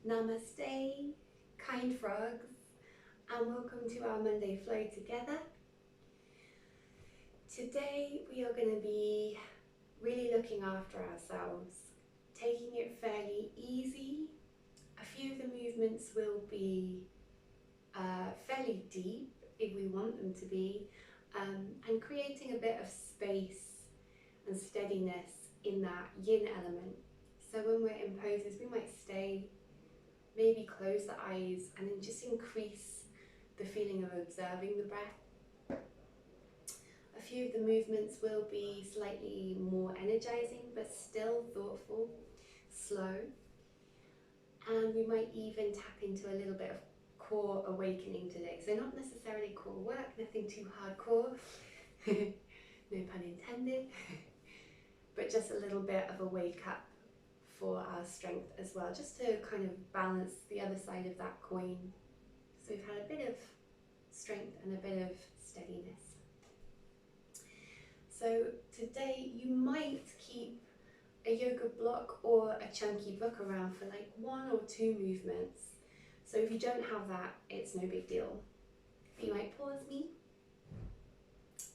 Namaste, kind frogs, and welcome to our Monday Flow together. Today we are going to be really looking after ourselves, taking it fairly easy. A few of the movements will be fairly deep if we want them to be, and creating a bit of space and steadiness in that yin element. So when we're in poses, we might stay, maybe close the eyes, and then just increase the feeling of observing the breath. A few of the movements will be slightly more energizing, but still thoughtful, slow. And we might even tap into a little bit of core awakening today. So not necessarily core work, nothing too hardcore, no pun intended, but just a little bit of a wake up for our strength as well, just to kind of balance the other side of that coin. So we've had a bit of strength and a bit of steadiness. So today you might keep a yoga block or a chunky book around for like 1 or 2 movements. So if you don't have that, it's no big deal. You might pause me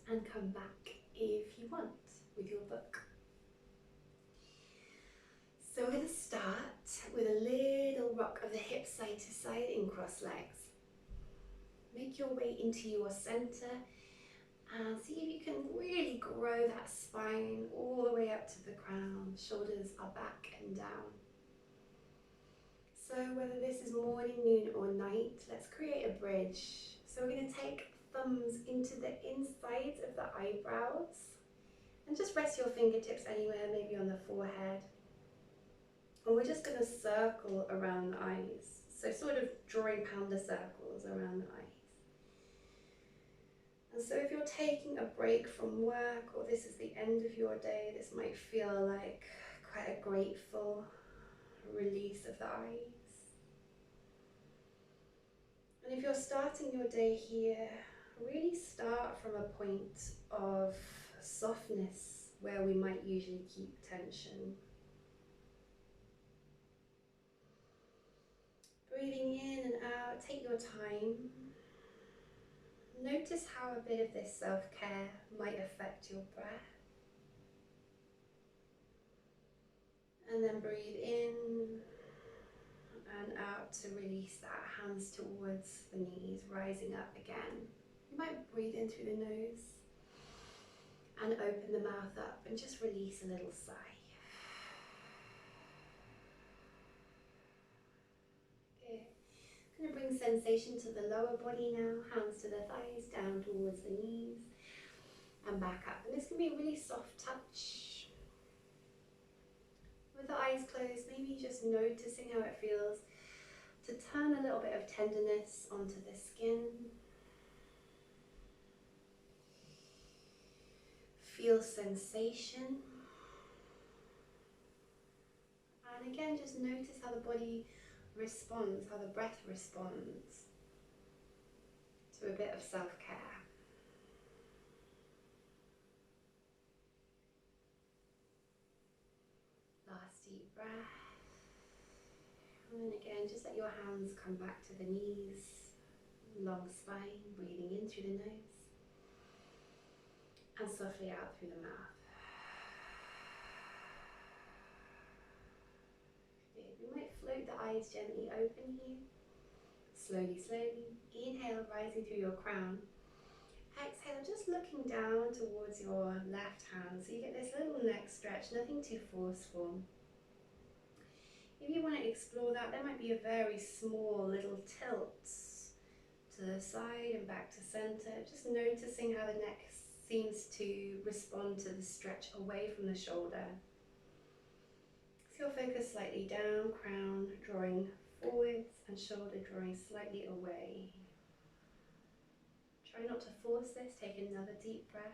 and come back if you want with your book. So we're going to start with a little rock of the hips side to side in cross legs. Make your way into your center and see if you can really grow that spine all the way up to the crown. Shoulders are back and down. So whether this is morning, noon or night, let's create a bridge. So we're going to take thumbs into the insides of the eyebrows and just rest your fingertips anywhere, maybe on the forehead. And we're just going to circle around the eyes. So sort of drawing pounder circles around the eyes. And so if you're taking a break from work, or this is the end of your day, this might feel like quite a grateful release of the eyes. And if you're starting your day here, really start from a point of softness where we might usually keep tension. Breathing in and out, take your time. Notice how a bit of this self-care might affect your breath. And then breathe in and out to release that. Hands towards the knees, rising up again. You might breathe in through the nose and open the mouth up and just release a little sigh. Going to bring sensation to the lower body now, hands to the thighs, down towards the knees and back up. And this can be a really soft touch. With the eyes closed, maybe just noticing how it feels to turn a little bit of tenderness onto the skin. Feel sensation. And again, just notice how the body responds, how the breath responds to a bit of self-care. Last deep breath. And then again, just let your hands come back to the knees, long spine, breathing in through the nose and softly out through the mouth. We might float the eyes gently open here. Slowly, slowly. Inhale, rising through your crown. Exhale, just looking down towards your left hand. So you get this little neck stretch, nothing too forceful. If you want to explore that, there might be a very small little tilt to the side and back to center. Just noticing how the neck seems to respond to the stretch away from the shoulder. So you'll focus slightly down, crown drawing forwards and shoulder drawing slightly away. Try not to force this, take another deep breath.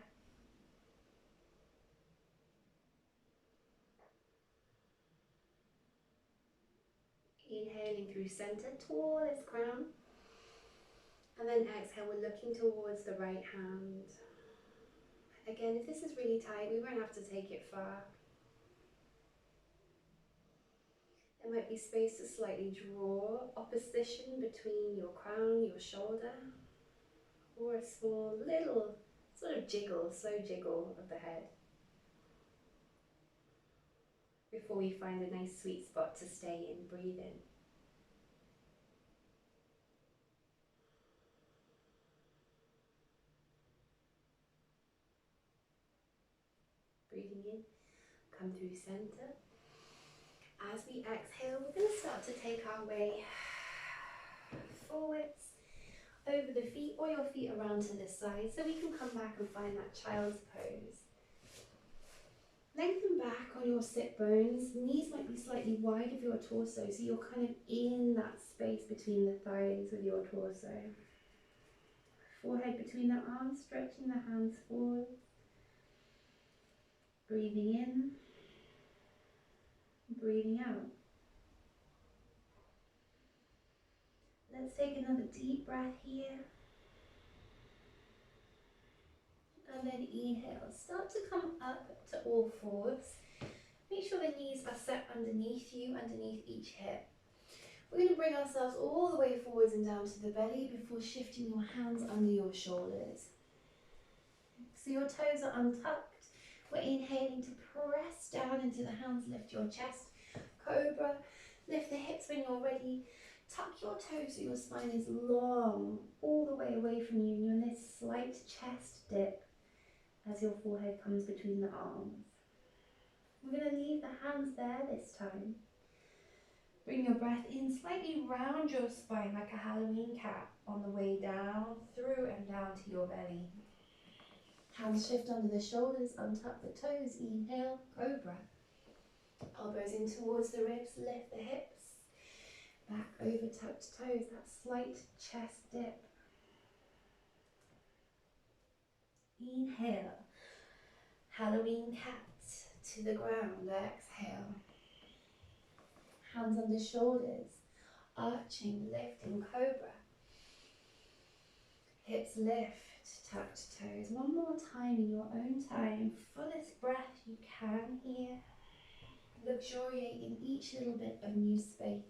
Inhaling through center, tallest crown. And then exhale, we're looking towards the right hand. Again, if this is really tight, we won't have to take it far. There might be space to slightly draw opposition between your crown, your shoulder, or a small little sort of jiggle, slow jiggle of the head before we find a nice sweet spot to stay in. Breathe in. Breathing in, come through center. As we exhale, we're going to start to take our way forwards, over the feet, or your feet around to the side, so we can come back and find that child's pose. Lengthen back on your sit bones. Knees might be slightly wide of your torso, so you're kind of in that space between the thighs with your torso. Forehead between the arms, stretching the hands forward. Breathing in, breathing out. Let's take another deep breath here. And then inhale. Start to come up to all fours. Make sure the knees are set underneath you, underneath each hip. We're going to bring ourselves all the way forwards and down to the belly before shifting your hands under your shoulders. So your toes are untucked. We're inhaling to press down into the hands, lift your chest. Cobra, lift the hips when you're ready. Tuck your toes so your spine is long, all the way away from you, and you're in this slight chest dip as your forehead comes between the arms. We're going to leave the hands there this time. Bring your breath in, slightly round your spine like a Halloween cat on the way down, through and down to your belly. Hands shift under the shoulders, untuck the toes, inhale, cobra. Elbows in towards the ribs, lift the hips. Back over tucked toes, that slight chest dip. Inhale, Halloween cat to the ground, exhale. Hands under shoulders, arching, lifting, cobra. Hips lift, tucked toes. One more time in your own time, fullest breath you can here. Luxuriate in each little bit of new space.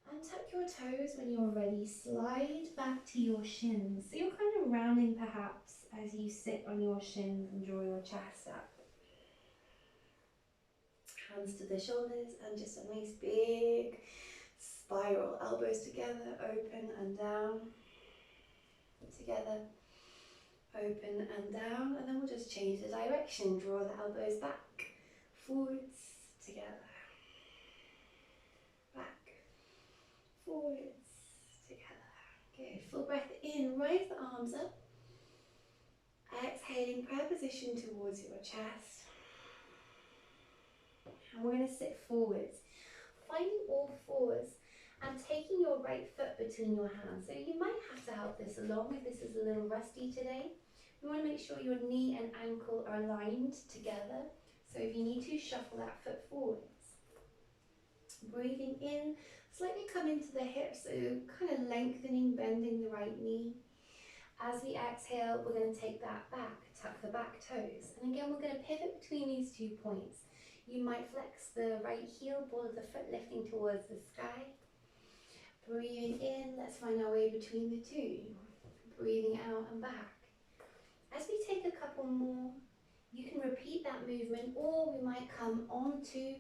Untuck your toes when you're ready. Slide back to your shins. So you're kind of rounding perhaps as you sit on your shins and draw your chest up. Hands to the shoulders and just a nice big spiral. Elbows together, open and down. Together, open and down. And then we'll just change the direction. Draw the elbows back, forwards, together. Forwards, together. Good. Full breath in, raise the arms up. Exhaling, prayer position towards your chest. And we're going to sit forwards. Finding all fours and taking your right foot between your hands. So you might have to help this along if this is a little rusty today. You want to make sure your knee and ankle are aligned together. So if you need to, shuffle that foot forwards. Breathing in. Slightly come into the hips, so kind of lengthening, bending the right knee. As we exhale, we're going to take that back, tuck the back toes. And again, we're going to pivot between these 2 points. You might flex the right heel, ball of the foot lifting towards the sky. Breathing in, let's find our way between the 2. Breathing out and back. As we take a couple more, you can repeat that movement, or we might come onto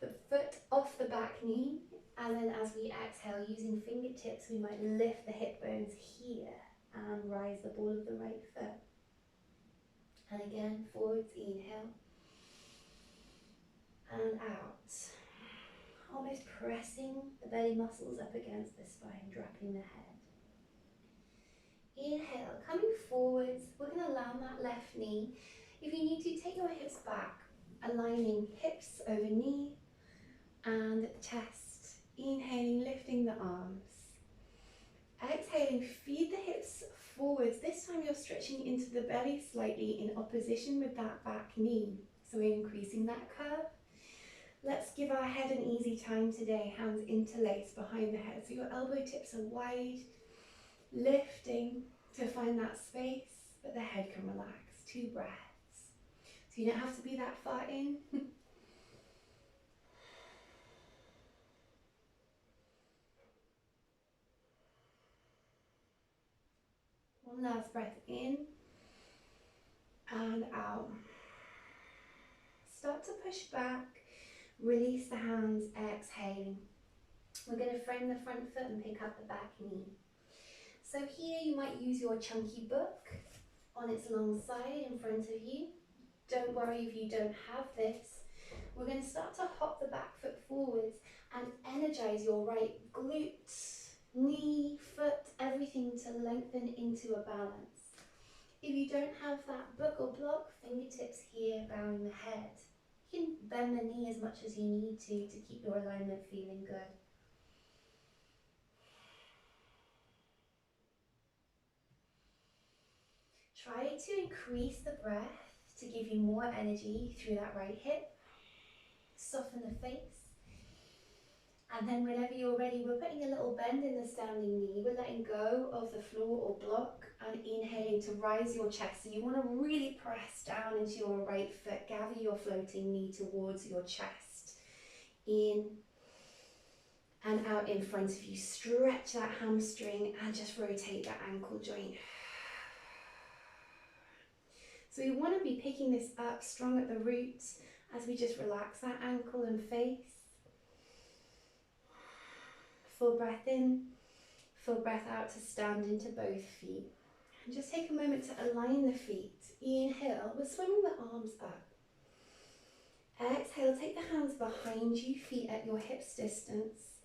the foot off the back knee. And then as we exhale, using fingertips, we might lift the hip bones here and rise the ball of the right foot. And again, forwards, inhale. And out. Almost pressing the belly muscles up against the spine, dropping the head. Inhale, coming forwards, we're going to land that left knee. If you need to, take your hips back, aligning hips over knee and chest. Inhaling, lifting the arms. Exhaling, feed the hips forwards. This time you're stretching into the belly slightly in opposition with that back knee. So we're increasing that curve. Let's give our head an easy time today. Hands interlaced behind the head. So your elbow tips are wide, lifting to find that space, but the head can relax. 2 breaths. So you don't have to be that far in. One last breath in and out. Start to push back. Release the hands, exhaling. We're going to frame the front foot and pick up the back knee. So here you might use your chunky book on its long side in front of you. Don't worry if you don't have this. We're going to start to hop the back foot forwards and energize your right glute, knee, foot, everything to lengthen into a balance. If you don't have that book or block, fingertips here, bowing the head. You can bend the knee as much as you need to keep your alignment feeling good. Try to increase the breath to give you more energy through that right hip. Soften the face. And then whenever you're ready, we're putting a little bend in the standing knee. We're letting go of the floor or block and inhaling to rise your chest. So you want to really press down into your right foot. Gather your floating knee towards your chest. In and out in front of you. Stretch that hamstring and just rotate that ankle joint. So we want to be picking this up strong at the roots as we just relax that ankle and face. Full breath in, full breath out to stand into both feet. And just take a moment to align the feet. Inhale, we're swimming the arms up. Exhale, take the hands behind you, feet at your hips distance.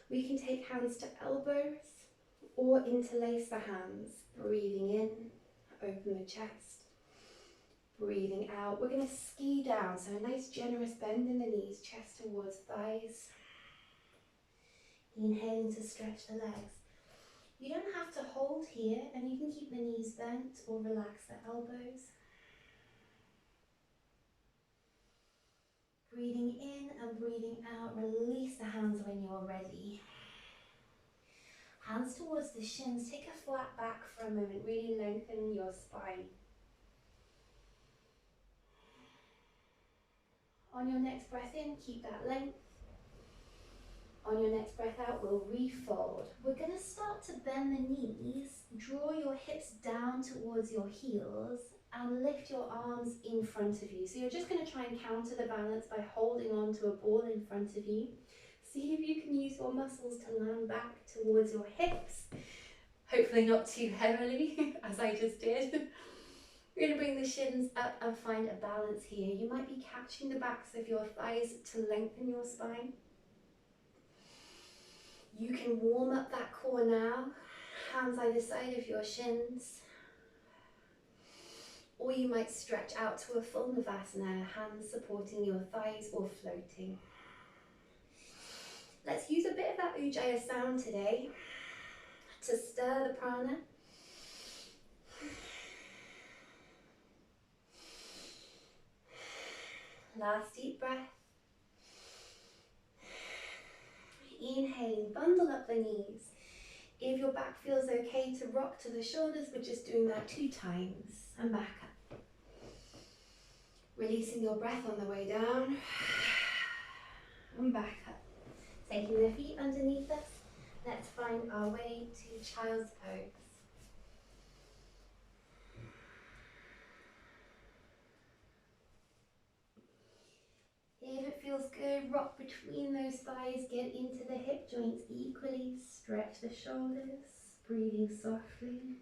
We can take hands to elbows or interlace the hands. Breathing in, open the chest. Breathing out, we're going to ski down, so a nice generous bend in the knees, chest towards thighs. Inhaling to stretch the legs. You don't have to hold here, and you can keep the knees bent or relax the elbows. Breathing in and breathing out, release the hands when you're ready. Hands towards the shins, take a flat back for a moment, really lengthen your spine. On your next breath in, keep that length. On your next breath out, we'll refold. We're going to start to bend the knees, draw your hips down towards your heels, and lift your arms in front of you. So you're just going to try and counter the balance by holding on to a ball in front of you. See if you can use your muscles to land back towards your hips. Hopefully not too heavily, as I just did. We're going to bring the shins up and find a balance here. You might be catching the backs of your thighs to lengthen your spine. You can warm up that core now, hands either side of your shins. Or you might stretch out to a full Navasana, hands supporting your thighs or floating. Let's use a bit of that Ujjayi sound today to stir the prana. Last deep breath. Inhaling, bundle up the knees. If your back feels okay to rock to the shoulders, we're just doing that 2 times and back up. Releasing your breath on the way down and back up. Taking the feet underneath us, let's find our way to child's pose. If it feels good, rock between those thighs, get into the hip joints equally, stretch the shoulders, breathing softly.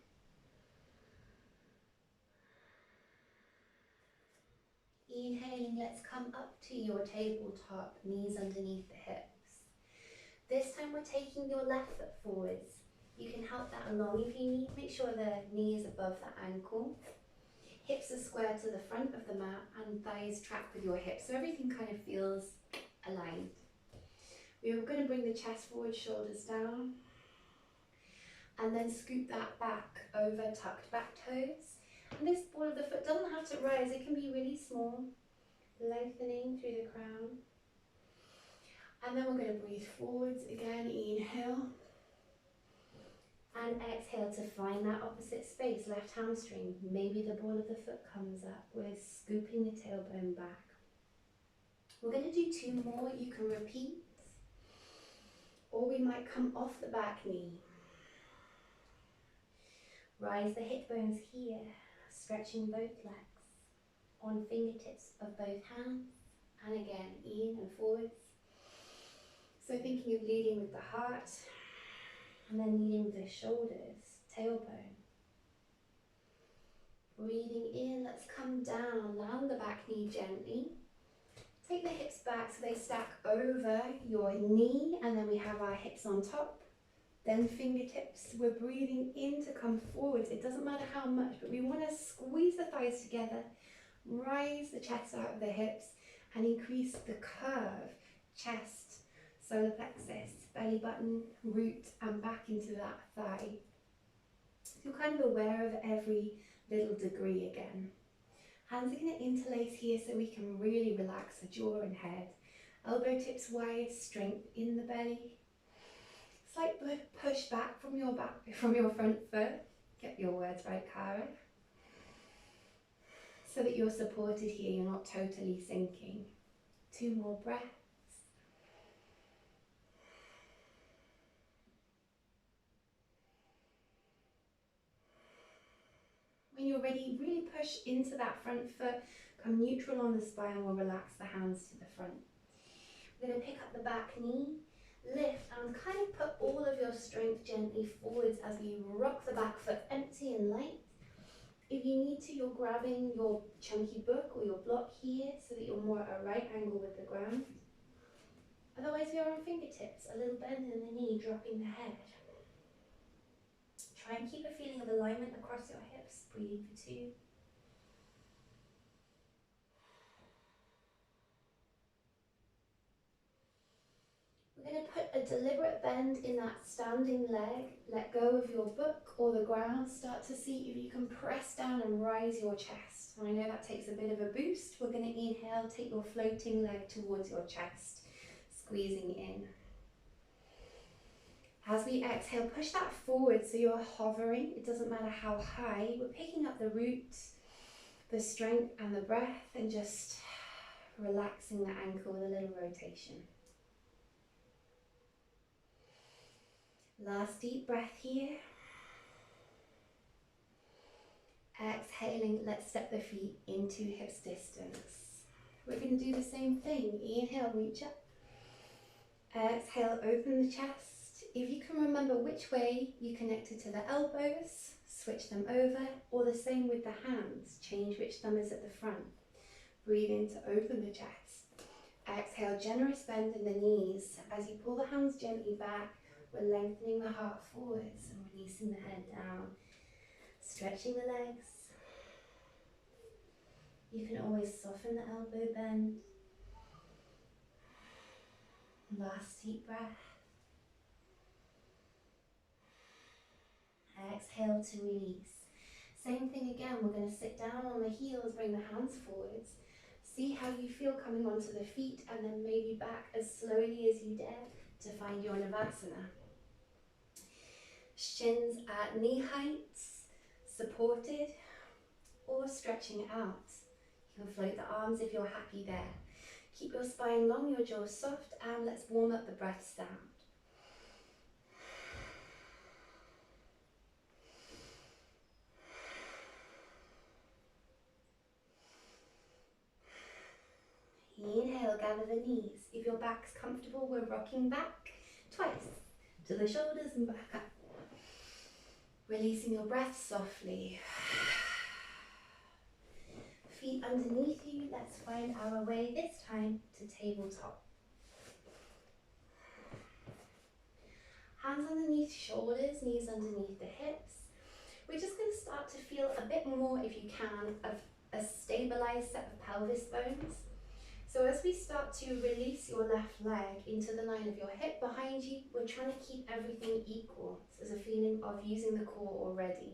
Inhaling, let's come up to your tabletop, knees underneath the hips. This time we're taking your left foot forwards. You can help that along if you need. Make sure the knee is above the ankle. Hips are square to the front of the mat and thighs track with your hips, so everything kind of feels aligned. We're going to bring the chest forward, shoulders down, and then scoop that back over tucked back toes. And this ball of the foot doesn't have to rise, it can be really small, lengthening through the crown. And then we're going to breathe forwards again, inhale. And exhale to find that opposite space, left hamstring. Maybe the ball of the foot comes up. We're scooping the tailbone back. We're going to do 2 more. You can repeat. Or we might come off the back knee. Rise the hip bones here, stretching both legs on fingertips of both hands. And again, in and forwards. So thinking of leading with the heart. And then leading with the shoulders, tailbone. Breathing in, let's come down, land the back knee gently. Take the hips back so they stack over your knee, and then we have our hips on top. Then fingertips, we're breathing in to come forwards. It doesn't matter how much, but we want to squeeze the thighs together, rise the chest out of the hips, and increase the curve, chest, solar plexus, belly button, root, and back into that thigh. So you're kind of aware of every little degree again. Hands are going to interlace here so we can really relax the jaw and head. Elbow tips wide, strength in the belly. Slight push back from your front foot. Get your words right, Cara. So that you're supported here, you're not totally sinking. 2 more breaths. When you're ready, really push into that front foot, come neutral on the spine, we'll relax the hands to the front. We're going to pick up the back knee, lift and kind of put all of your strength gently forwards as we rock the back foot empty and light. If you need to, you're grabbing your chunky book or your block here so that you're more at a right angle with the ground. Otherwise, we are on fingertips, a little bend in the knee, dropping the head. Try and keep a feeling of alignment across your hips, breathing for 2. We're going to put a deliberate bend in that standing leg. Let go of your book or the ground. Start to see if you can press down and rise your chest. I know that takes a bit of a boost. We're going to inhale, take your floating leg towards your chest, squeezing in. As we exhale, push that forward so you're hovering. It doesn't matter how high. We're picking up the root, the strength and the breath, and just relaxing the ankle with a little rotation. Last deep breath here. Exhaling, let's step the feet into hips distance. We're going to do the same thing. Inhale, reach up. Exhale, open the chest. If you can remember which way you connected to the elbows, switch them over, or the same with the hands. Change which thumb is at the front. Breathe in to open the chest. Exhale, generous bend in the knees. As you pull the hands gently back, we're lengthening the heart forwards and releasing the head down. Stretching the legs. You can always soften the elbow bend. Last deep breath. Exhale to release. Same thing again, we're going to sit down on the heels, bring the hands forwards. See how you feel coming onto the feet, and then maybe back as slowly as you dare to find your Navasana. Shins at knee heights, supported, or stretching out. You can float the arms if you're happy there. Keep your spine long, your jaw soft, and let's warm up the breath sound. Inhale, gather the knees. If your back's comfortable, we're rocking back twice to the shoulders and back up. Releasing your breath softly. Feet underneath you. Let's find our way this time to tabletop. Hands underneath shoulders, knees underneath the hips. We're just going to start to feel a bit more, if you can, of a stabilized set of pelvis bones. So as we start to release your left leg into the line of your hip behind you, we're trying to keep everything equal. So there's a feeling of using the core already.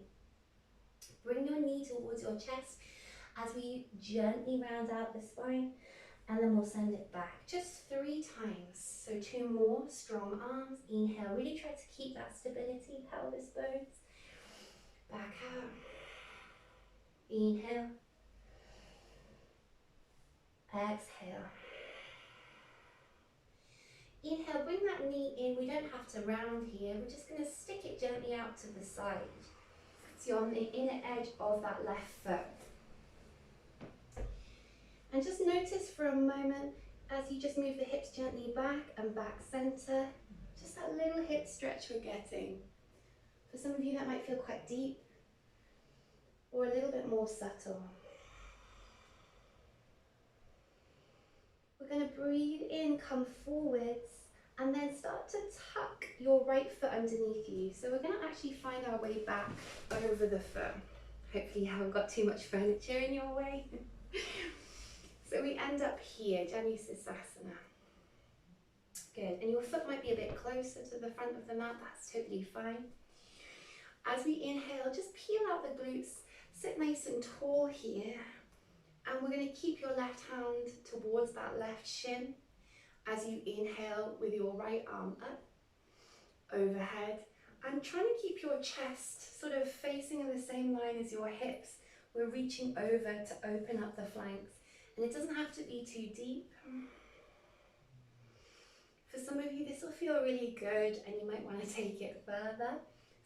Bring your knee towards your chest as we gently round out the spine And then we'll send it back just 3 times. So 2 more, strong arms. Inhale, really try to keep that stability, pelvis bones. Back out. Inhale. Exhale. Inhale, bring that knee in. We don't have to round here. We're just going to stick it gently out to the side. So you're on the inner edge of that left foot. And just notice for a moment as you just move the hips gently back and back center, just that little hip stretch we're getting. For some of you that might feel quite deep or a little bit more subtle. We're going to breathe in, come forwards, and then start to tuck your right foot underneath you. So we're going to actually find our way back over the foot. Hopefully you haven't got too much furniture in your way. So we end up here, Janusirsasana. Good, and your foot might be a bit closer to the front of the mat, that's totally fine. As we inhale, just peel out the glutes, sit nice and tall here. And we're going to keep your left hand towards that left shin as you inhale with your right arm up, overhead. And trying to keep your chest sort of facing in the same line as your hips. We're reaching over to open up the flanks. And it doesn't have to be too deep. For some of you, this will feel really good and you might want to take it further.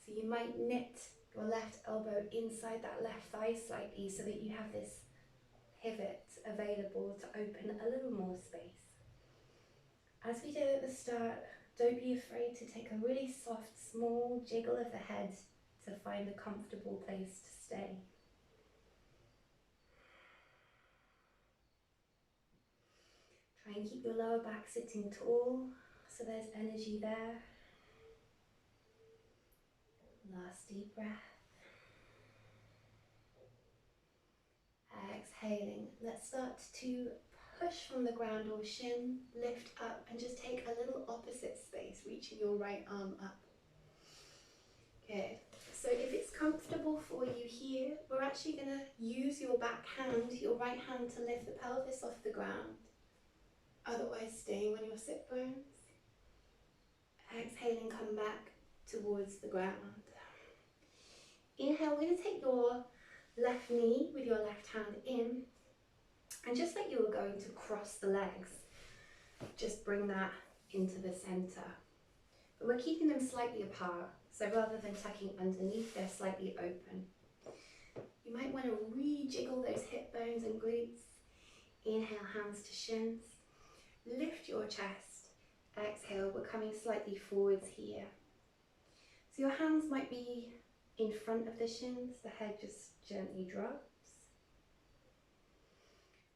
So you might knit your left elbow inside that left thigh slightly so that you have this pivot available to open a little more space. As we did at the start, don't be afraid to take a really soft, small jiggle of the head to find a comfortable place to stay. Try and keep your lower back sitting tall, so there's energy there. Last deep breath. Exhaling, let's start to push from the ground or shin, lift up and just take a little opposite space, reaching your right arm up. Good. So if it's comfortable for you here, we're actually going to use your back hand, your right hand, to lift the pelvis off the ground. Otherwise staying on your sit bones. Exhaling, come back towards the ground. Inhale, we're going to take your left knee with your left hand in, and just like you were going to cross the legs, just bring that into the center. But we're keeping them slightly apart, so rather than tucking underneath, they're slightly open. You might want to re-jiggle those hip bones and glutes. Inhale, hands to shins. Lift your chest. Exhale, we're coming slightly forwards here. So your hands might be in front of the shins, the head just gently drops.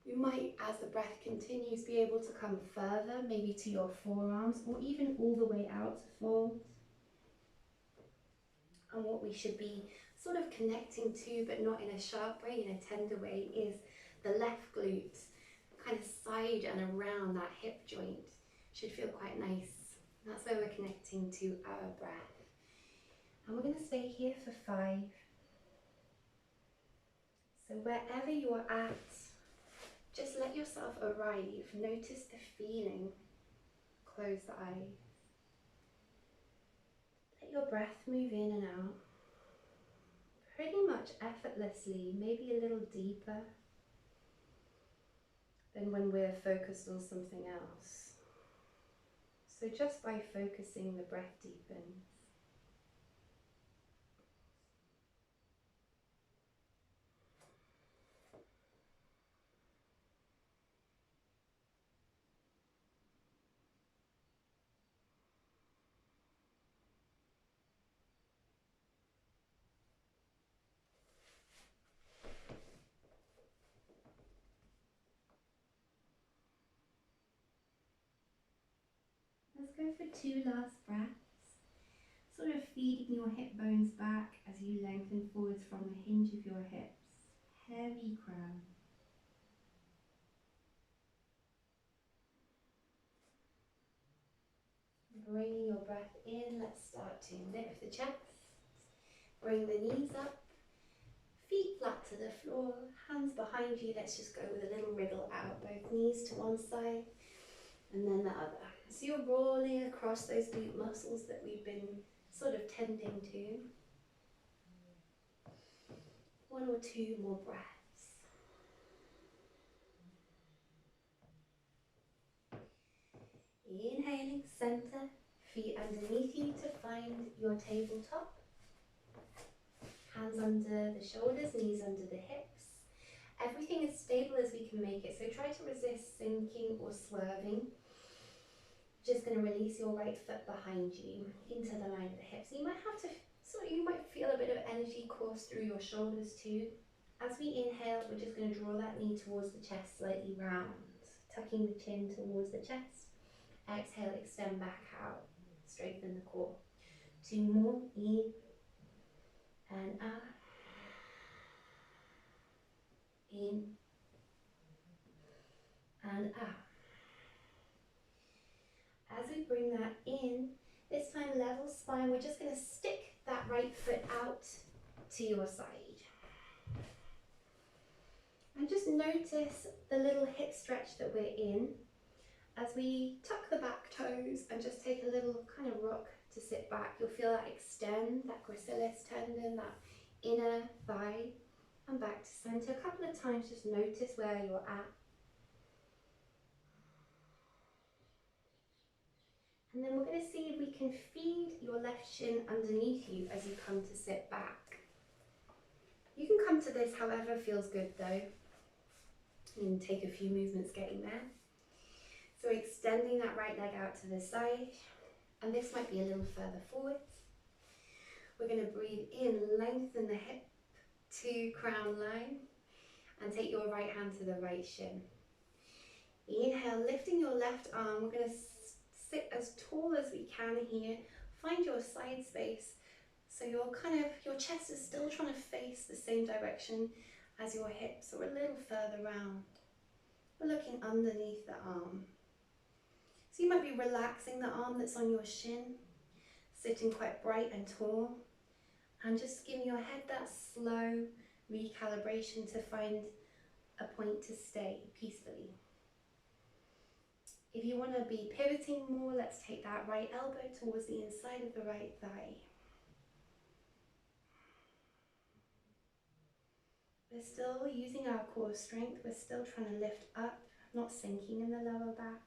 You might, as the breath continues, be able to come further, maybe to your forearms, or even all the way out to fold. And what we should be sort of connecting to, but not in a sharp way, in a tender way, is the left glute, kind of side and around that hip joint. Should feel quite nice. That's where we're connecting to our breath. And we're going to stay here for 5. So wherever you are at, just let yourself arrive. Notice the feeling. Close the eyes. Let your breath move in and out. Pretty much effortlessly, maybe a little deeper than when we're focused on something else. So just by focusing, the breath deepens. Let's go for 2 last breaths. Sort of feeding your hip bones back as you lengthen forwards from the hinge of your hips. Heavy crown. Bringing your breath in, let's start to lift the chest. Bring the knees up. Feet flat to the floor, hands behind you. Let's just go with a little wriggle out, both knees to one side and then the other. So you're rolling across those glute muscles that we've been sort of tending to. One or two more breaths. Inhaling, center, feet underneath you to find your tabletop. Hands under the shoulders, knees under the hips. Everything as stable as we can make it, so try to resist sinking or swerving. Just going to release your right foot behind you into the line of the hips. You might have to, you might feel a bit of energy course through your shoulders too. As we inhale, we're just going to draw that knee towards the chest, slightly round, tucking the chin towards the chest. Exhale, extend back out, straighten the core. Two more, in and out. In and out. As we bring that in, this time level spine, we're just going to stick that right foot out to your side. And just notice the little hip stretch that we're in as we tuck the back toes and just take a little kind of rock to sit back. You'll feel that extend, that gracilis tendon, that inner thigh, and back to center. A couple of times, just notice where you're at. And then we're going to see if we can feed your left shin underneath you as you come to sit back. You can come to this however feels good though. You can take a few movements getting there. So extending that right leg out to the side, and this might be a little further forward. We're going to breathe in, lengthen the hip to crown line, and take your right hand to the right shin. Inhale, lifting your left arm. We're going to sit as tall as we can here. Find your side space. So your chest is still trying to face the same direction as your hips, or a little further round. We're looking underneath the arm. So you might be relaxing the arm that's on your shin, sitting quite bright and tall, and just giving your head that slow recalibration to find a point to stay peacefully. If you want to be pivoting more, let's take that right elbow towards the inside of the right thigh. We're still using our core strength. We're still trying to lift up, not sinking in the lower back.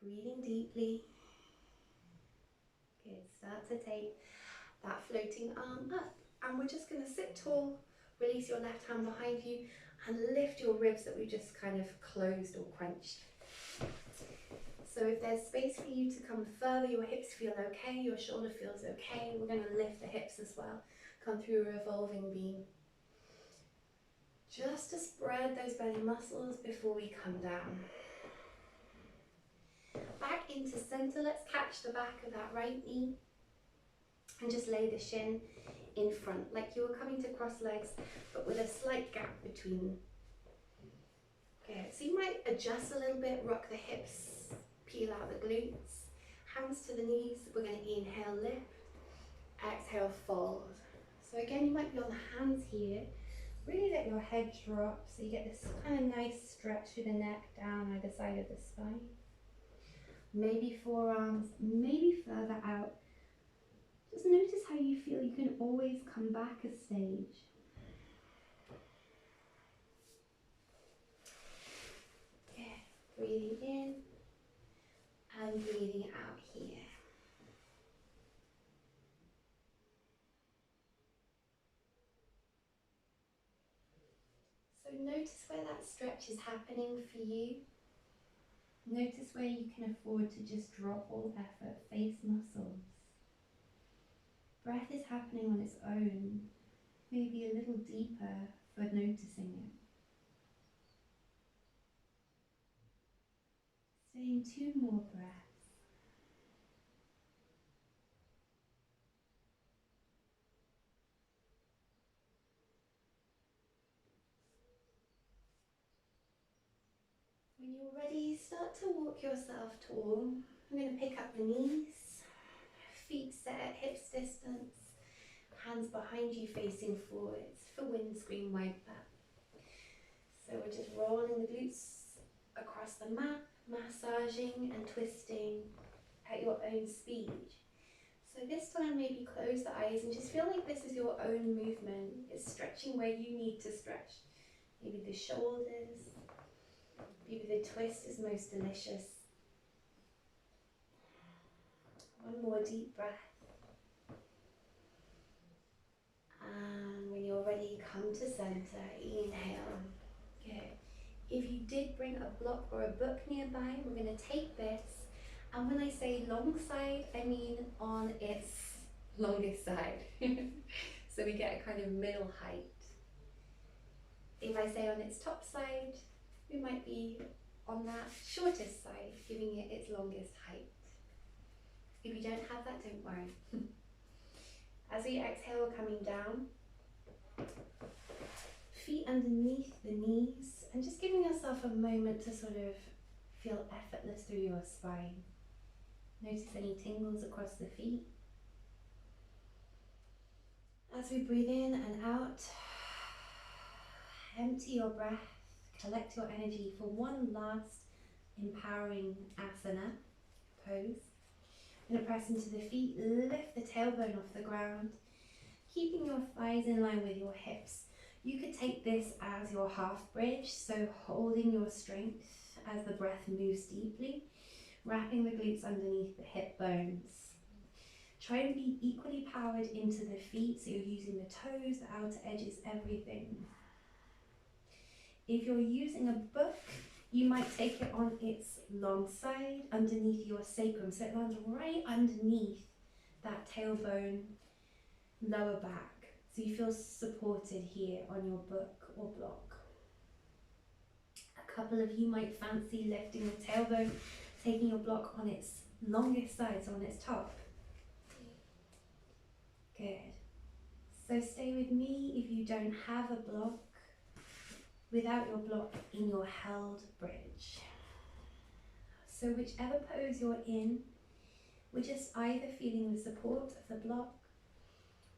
Breathing deeply. Good. Start to take that floating arm up. And we're just going to sit tall, release your left hand behind you, and lift your ribs that we just kind of closed or crunched. So if there's space for you to come further, your hips feel okay, your shoulder feels okay, we're going to lift the hips as well. Come through a revolving beam. Just to spread those belly muscles before we come down. Back into center, let's catch the back of that right knee and just lay the shin in front, like you were coming to cross legs, but with a slight gap between. Okay, so you might adjust a little bit, rock the hips, peel out the glutes, hands to the knees. We're going to inhale, lift, exhale, fold. So again, you might be on the hands here. Really let your head drop so you get this kind of nice stretch through the neck down either side of the spine. Maybe forearms, maybe further out. Just notice how you feel. You can always come back a stage. Okay, breathing in and breathing out here. So notice where that stretch is happening for you. Notice where you can afford to just drop all effort, face muscles. Breath is happening on its own, maybe a little deeper for noticing it. Staying 2 more breaths. When you're ready, start to walk yourself tall. I'm going to pick up the knees, feet set at hips distance, hands behind you facing forwards for windscreen wiper. So we're just rolling the glutes across the mat, massaging and twisting at your own speed. So this time maybe close the eyes and just feel like this is your own movement. It's stretching where you need to stretch. Maybe the shoulders, maybe the twist is most delicious. One more deep breath. And when you're ready, come to center, inhale. Good. If you did bring a block or a book nearby, we're going to take this, and when I say long side, I mean on its longest side. So we get a kind of middle height. If I say on its top side, we might be on that shortest side, giving it its longest height. If you don't have that, don't worry. As we exhale, coming down, feet underneath the knees, and just giving yourself a moment to sort of feel effortless through your spine. Notice any tingles across the feet. As we breathe in and out, empty your breath, collect your energy for one last empowering asana pose. I'm going to press into the feet, lift the tailbone off the ground, keeping your thighs in line with your hips. You could take this as your half bridge, so holding your strength as the breath moves deeply, wrapping the glutes underneath the hip bones. Try and be equally powered into the feet, so you're using the toes, the outer edges, everything. If you're using a book, you might take it on its long side underneath your sacrum, so it lands right underneath that tailbone, lower back, so you feel supported here on your book or block. A couple of you might fancy lifting the tailbone, taking your block on its longest side, so on its top. Good. So stay with me if you don't have a block, without your block in your held bridge. So whichever pose you're in, we're just either feeling the support of the block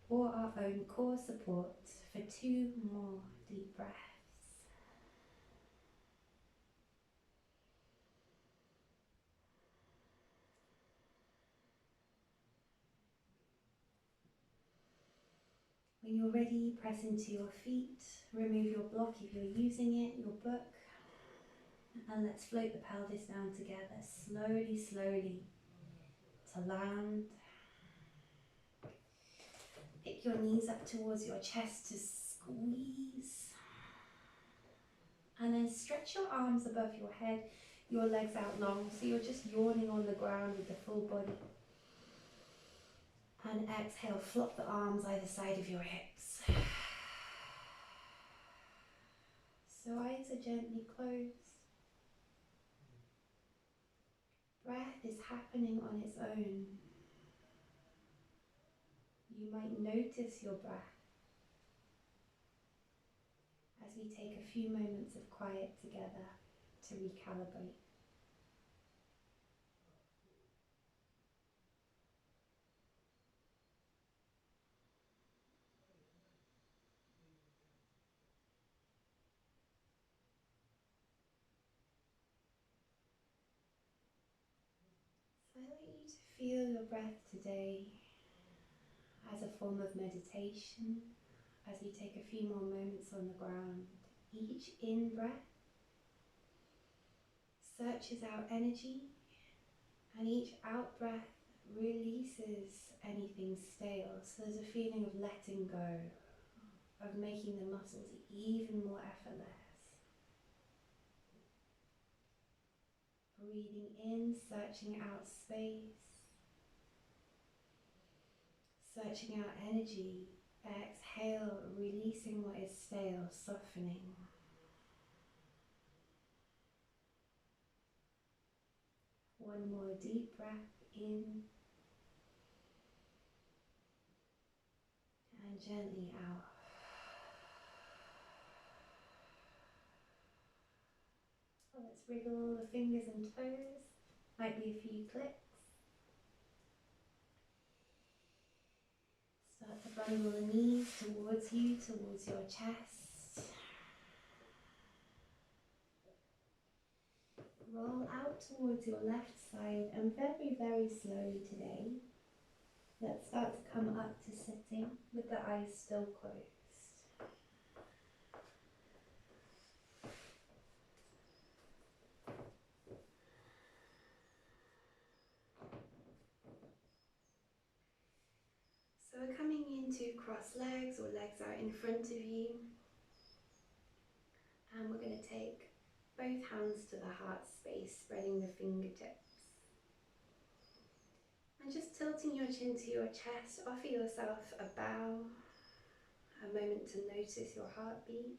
or our own core support for 2 more deep breaths. When you're ready, press into your feet, remove your block if you're using it, your book, and let's float the pelvis down together, slowly, slowly, to land. Pick your knees up towards your chest to squeeze. And then stretch your arms above your head, your legs out long, so you're just yawning on the ground with the full body. And exhale, flop the arms either side of your hips. So eyes are gently closed. Breath is happening on its own. You might notice your breath as we take a few moments of quiet together to recalibrate. So I'd like you to feel your breath today as a form of meditation, as we take a few more moments on the ground. Each in-breath searches out energy, and each out-breath releases anything stale. So there's a feeling of letting go, of making the muscles even more effortless. Breathing in, searching out space, searching out energy. Exhale, releasing what is stale, softening. One more deep breath in and gently out. Let's wriggle the fingers and toes, might be a few clicks. bundle the knees towards you, towards your chest. Roll out towards your left side, and very, very slowly today, let's start to come up to sitting with the eyes still closed. So we're coming into cross legs, or legs out in front of you, and we're going to take both hands to the heart space, spreading the fingertips. And just tilting your chin to your chest, offer yourself a bow, a moment to notice your heartbeat.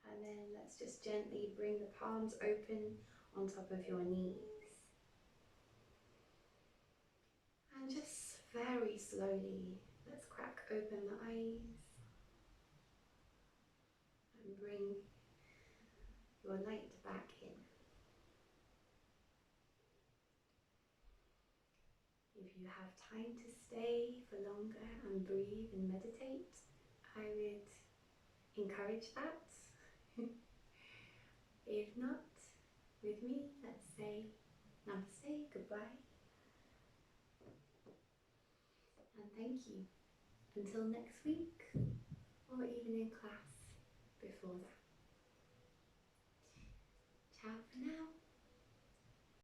And then let's just gently bring the palms open on top of your knees. And just very slowly, let's crack open the eyes and bring your light back in. If you have time to stay for longer and breathe and meditate, I would encourage that. If not, with me, let's say namaste, goodbye, and thank you. Until next week, or even in class before that. Ciao for now.